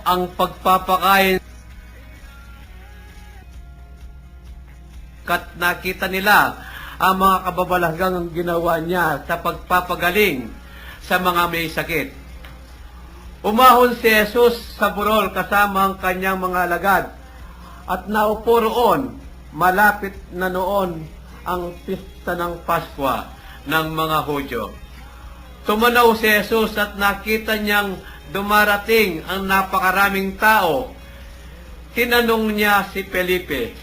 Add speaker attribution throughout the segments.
Speaker 1: ang pagpapakain kat nakita nila ang mga kababalaghang ginawa niya sa pagpapagaling sa mga may sakit. Umahon si Jesus sa burol kasama ang kanyang mga alagad at naupo roon. Malapit na noon ang pista ng Paskwa ng mga Hudyo. Tumanaw si Jesus at nakita niyang dumarating ang napakaraming tao. Tinanong niya si Felipe,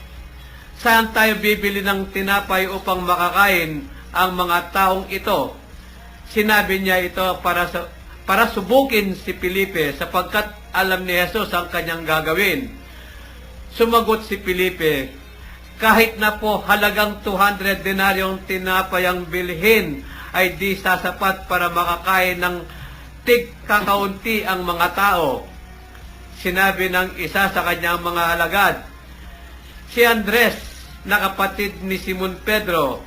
Speaker 1: "Saan tayo bibili ng tinapay upang makakain ang mga taong ito?" Sinabi niya ito para subukin si Felipe sapagkat alam ni Jesus ang kanyang gagawin. Sumagot si Felipe, "Kahit na po halagang 200 denaryong tinapay ang bilhin ay di sasapat para makakain ng tig-kakaunti ang mga tao." Sinabi ng isa sa kanyang mga alagad, si Andres, na kapatid ni Simon Pedro,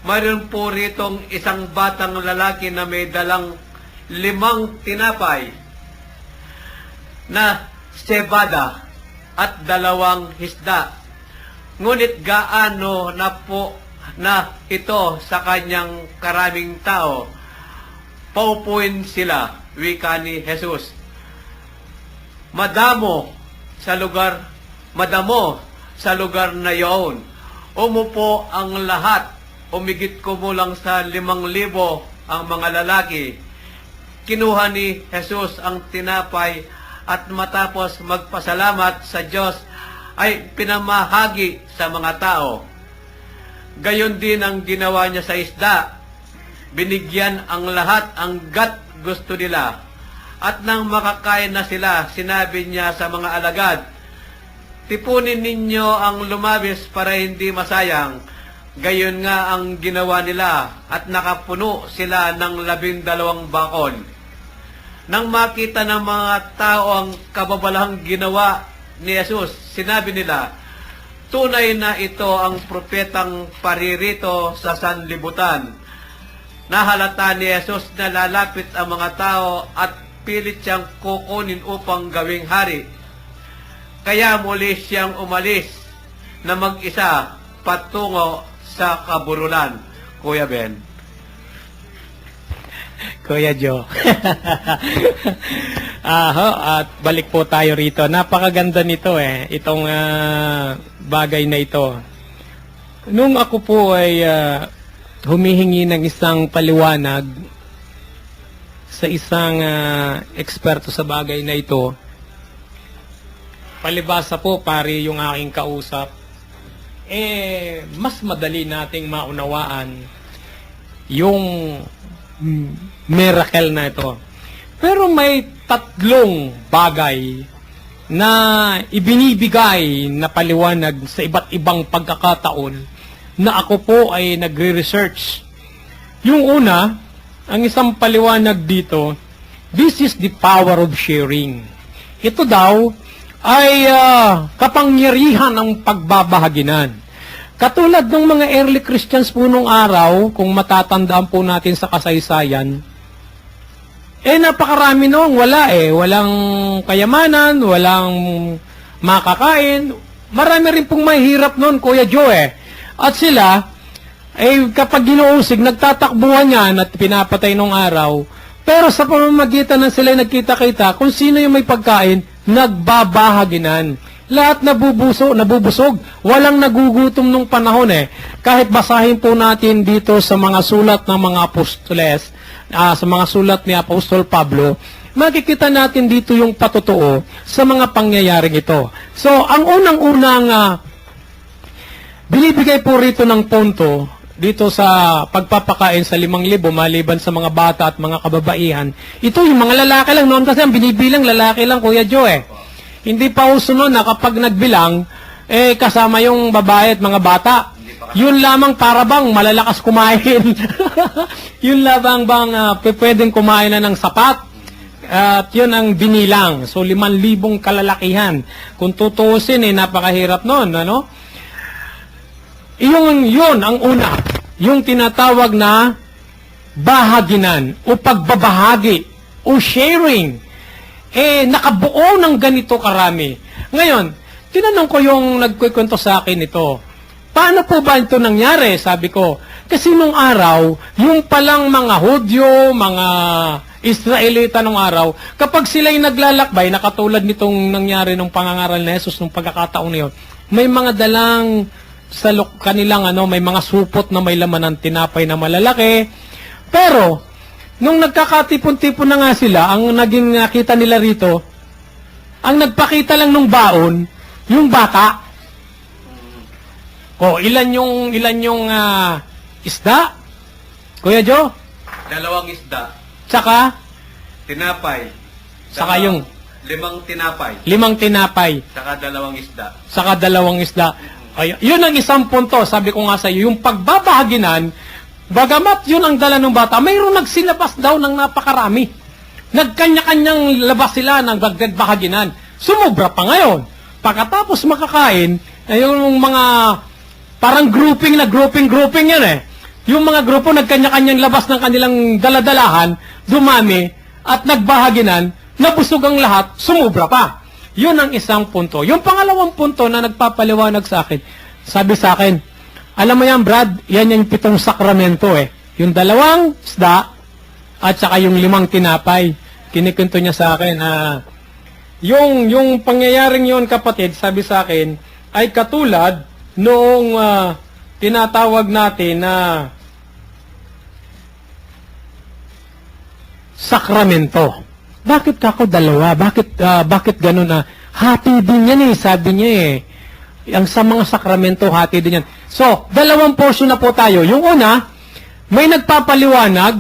Speaker 1: "Mayroon po ritong isang batang lalaki na may dalang 5 tinapay na cebada at 2 isda. Ngunit gaano na po na ito sa kanyang karaming tao? Paupuin sila," wika ni Jesus. Madamo sa lugar na iyon. Umupo ang lahat. Umigit kumulang sa 5,000 ang mga lalaki. Kinuha ni Jesus ang tinapay at matapos magpasalamat sa Diyos ay pinamahagi sa mga tao. Gayon din ang ginawa niya sa isda. Binigyan ang lahat hangga't gusto nila. At nang makakain na sila, sinabi niya sa mga alagad, "Tipunin ninyo ang lumabis para hindi masayang." Gayon nga ang ginawa nila at nakapuno sila ng 12 bakol. Nang makita ng mga tao ang kababalahang ginawa ni Jesus, sinabi nila, "Tunay na ito ang propetang paririto sa sanlibutan." Nahalata ni Jesus na lalapit ang mga tao at pilit siyang kukunin upang gawing hari. Kaya muli siyang umalis na mag-isa patungo sa kaburulan. Kuya Ben.
Speaker 2: Kuya Joe. At balik po tayo rito. Napakaganda nito itong bagay na ito. Nung ako po ay humihingi ng isang paliwanag sa isang eksperto sa bagay na ito, palibasa po, pare yung aking kausap, mas madali nating maunawaan yung miracle na ito. Pero may 3 bagay na ibinibigay na paliwanag sa iba't ibang pagkakataon na ako po ay nagre-research. Yung una, ang isang paliwanag dito, this is the power of sharing. Ito daw ay kapangyarihan ng pagbabahaginan. Katulad ng mga early Christians po nung araw, kung matatandaan po natin sa kasaysayan, napakarami noong walang kayamanan, walang makakain, marami rin pong mahirap noon, Kuya Joe. At sila, kapag ginuusig, nagtatakbuhan yan at pinapatay nung araw, pero sa pamamagitan ng sila nagkita-kita, kung sino yung may pagkain, nagbabahaginan. Lahat nabubusog. Walang nagugutom nung panahon Kahit basahin po natin dito sa mga sulat ng mga apostoles, sa mga sulat ni Apostol Pablo, makikita natin dito yung patotoo sa mga pangyayaring ito. So, ang unang-unang binibigay po rito ng punto, dito sa pagpapakain sa 5,000, maliban sa mga bata at mga kababaihan, ito yung mga lalaki lang noon kasi ang binibilang lalaki lang, Kuya Joe. Hindi pa uso noon na kapag nagbilang, kasama yung babae at mga bata. Yun lamang para bang malalakas kumain. Yun lamang bang pwedeng kumain na ng sapat. At yun ang binilang. So 5,000 kalalakihan. Kung tutuusin, napakahirap noon, ano? Yun ang una. Yung tinatawag na bahaginan o pagbabahagi o sharing. nakabuo ng ganito karami. Ngayon, tinanong ko yung nagkukwento sa akin ito, paano po ba ito nangyari? Sabi ko, kasi nung araw, yung palang mga Hudyo, mga Israelita nung araw, kapag sila'y naglalakbay, nakatulad nitong nangyari nung pangangaral ni Jesus nung pagkakataon na yun, may mga dalang sa kanilang may mga supot na may laman ng tinapay na malalaki. Pero, nung nagkakatipon-tipon na nga sila, ang naging nakita nila rito, ang nagpakita lang nung baon, yung bata. Ilan yung isda? Kuya Joe?
Speaker 1: 2 isda.
Speaker 2: Tsaka?
Speaker 1: Tinapay.
Speaker 2: Saka yung?
Speaker 1: 5 tinapay.
Speaker 2: 5 tinapay.
Speaker 1: Saka 2 isda.
Speaker 2: Saka 2 isda. Ay, yun ang isang punto, sabi ko nga sa iyo, yung pagbabahaginan, bagamat yun ang dala ng bata, mayroon nagsilabas daw ng napakarami. Nagkanya-kanyang labas sila ng dagdag-bahaginan. Sumubra pa ngayon. Pagkatapos makakain, yung mga parang grouping yan eh. Yung mga grupo nagkanya-kanyang labas ng kanilang daladalahan, dumami, at nagbahaginan, nabusog ang lahat, sumubra pa. Yun ang isang punto. Yung pangalawang punto na nagpapaliwanag sa akin, sabi sa akin, alam mo yan, Brad, yan yung 7 sakramento eh. Yung 2 isda, at saka yung 5 tinapay. Kinikwento niya sa akin, yung pangyayaring yun, kapatid, sabi sa akin, ay katulad noong tinatawag natin na sakramento. Bakit kako 2? Bakit ganun na? Hati din yan eh, sabi niya eh. Ang sa mga sakramento, hati din yan. So, 2 portion na po tayo. Yung una, may nagpapaliwanag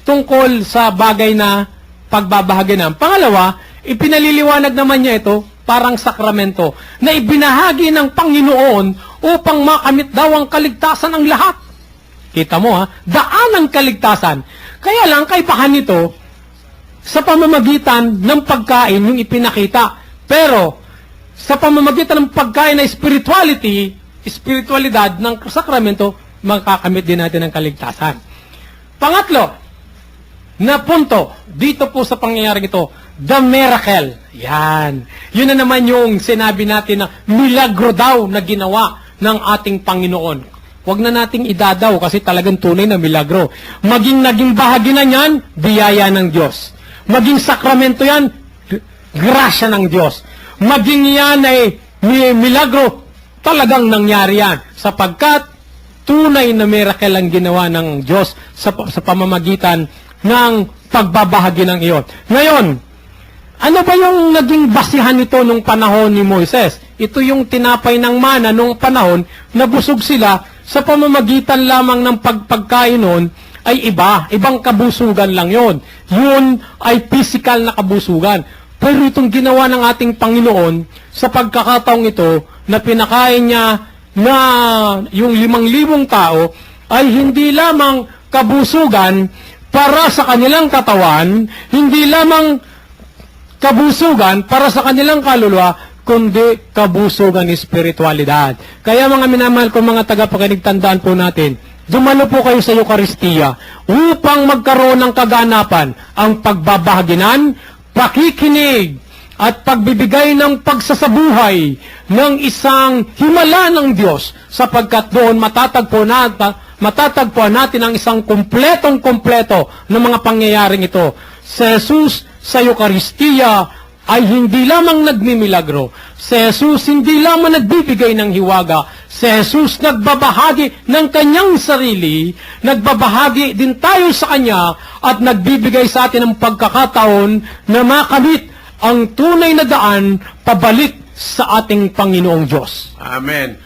Speaker 2: tungkol sa bagay na pagbabahaginan. Pangalawa, ipinaliliwanag naman niya ito, parang sakramento, na ibinahagi ng Panginoon upang makamit daw ang kaligtasan ng lahat. Kita mo daan ng kaligtasan. Kaya lang, kaibahan nito, sa pamamagitan ng pagkain yung ipinakita. Pero, sa pamamagitan ng pagkain na spiritualidad ng sakramento, makakamit din natin ang kaligtasan. Pangatlo, na punto, dito po sa pangyayaring ito, the miracle. Yan. Yun na naman yung sinabi natin na milagro daw na ginawa ng ating Panginoon. Huwag na nating idadaw kasi talagang tunay na milagro. Naging bahagi na yan, biyaya ng Diyos. Maging sakramento yan, grasya ng Diyos. Maging yan ay milagro, talagang nangyari yan. Sapagkat tunay na miracle ang ginawa ng Diyos sa pamamagitan ng pagbabahagi ng iyon. Ngayon, ano ba yung naging basihan nito nung panahon ni Moises? Ito yung tinapay ng mana nung panahon na busog sila sa pamamagitan lamang ng pagkain noon ay ibang kabusugan lang yon. Yun ay physical na kabusugan. Pero itong ginawa ng ating Panginoon sa pagkakataong ito na pinakain niya na yung 5,000 tao ay hindi lamang kabusugan para sa kanilang katawan, hindi lamang kabusugan para sa kanilang kaluluwa, kundi kabusugan espiritualidad. Kaya mga minamahal ko mga tagapakinig, tandaan po natin, dumalo po kayo sa Eucharistia upang magkaroon ng kaganapan ang pagbabahaginan, pakikinig, at pagbibigay ng pagsasabuhay ng isang himala ng Diyos sapagkat doon matatagpuan natin ang isang kumpletong-kumpleto ng mga pangyayaring ito. Si Jesus sa Eucharistia ay hindi lamang nagmimilagro. Si Jesus hindi lamang nagbibigay ng hiwaga. Si Jesus nagbabahagi ng kanyang sarili, nagbabahagi din tayo sa kanya at nagbibigay sa atin ng pagkakataon na makamit ang tunay na daan pabalik sa ating Panginoong Diyos.
Speaker 1: Amen.